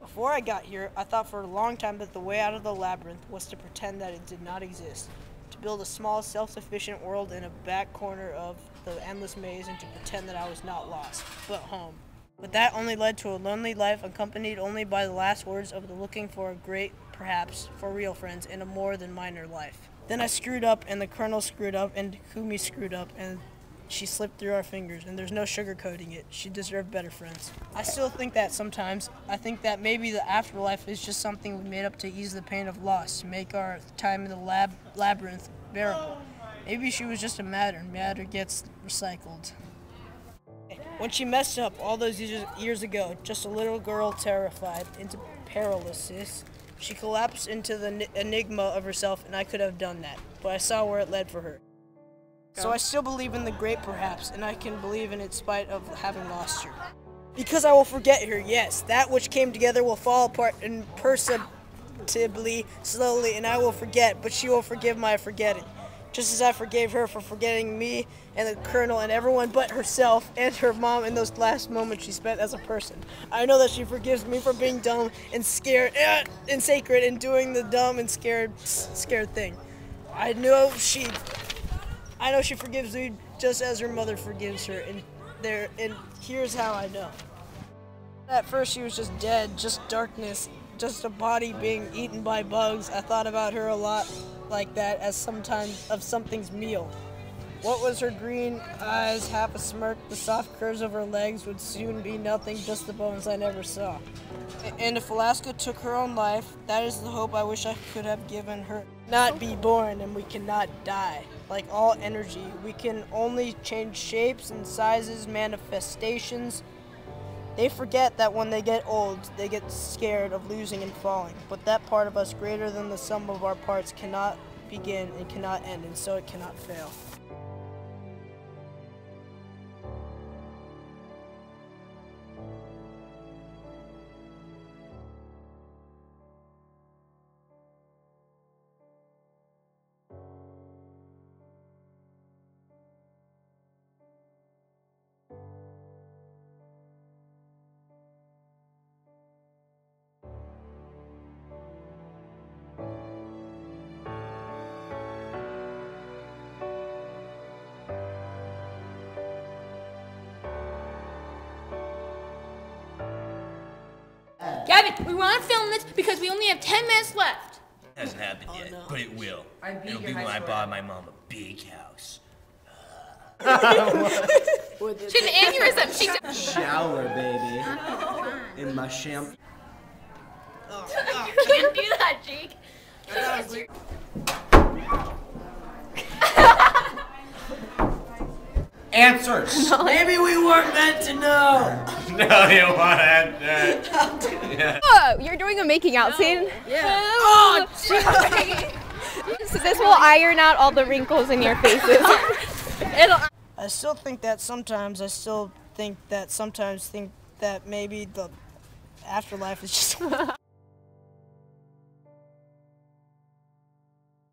Before I got here, I thought for a long time that the way out of the labyrinth was to pretend that it did not exist, to build a small, self-sufficient world in a back corner of the endless maze and to pretend that I was not lost, but home. But that only led to a lonely life accompanied only by the last words of the looking for a great, perhaps, for real friends in a more than minor life. Then I screwed up, and the Colonel screwed up, and Kumi screwed up, and she slipped through our fingers, and there's no sugarcoating it. She deserved better friends. I still think that sometimes. I think that maybe the afterlife is just something we made up to ease the pain of loss, to make our time in the labyrinth bearable. Maybe she was just a matter, and matter gets recycled. When she messed up all those years ago, just a little girl terrified into paralysis, she collapsed into the enigma of herself, and I could have done that, but I saw where it led for her. So I still believe in the great perhaps, and I can believe in it in spite of having lost her. Because I will forget her, yes, that which came together will fall apart imperceptibly, slowly, and I will forget, but she will forgive my forgetting. Just as I forgave her for forgetting me and the Colonel and everyone but herself and her mom in those last moments she spent as a person. I know that she forgives me for being dumb and scared and sacred and doing the dumb and scared thing. I know she forgives me just as her mother forgives her, and here's how I know. At first she was just dead, just darkness, just a body being eaten by bugs. I thought about her a lot like that as sometimes of something's meal. What was her green eyes, half a smirk, the soft curves of her legs would soon be nothing, just the bones I never saw. And if Alaska took her own life, that is the hope I wish I could have given her. Not be born, and we cannot die. Like all energy, we can only change shapes and sizes, manifestations. They forget that when they get old, they get scared of losing and falling. But that part of us greater than the sum of our parts cannot begin and cannot end, and so it cannot fail. Gavin, we want to film this because we only have 10 minutes left. It hasn't happened yet, no. but it will. It'll be when I buy my mom a big house. She had an aneurysm. She's Shower, baby. In my shampoo. You can't do that, Jake. Answers. Maybe we weren't meant to know. No, you want that. Oh, you're doing a making out scene? Yeah. Oh, this will iron out all the wrinkles in your faces. I still think that sometimes maybe the afterlife is just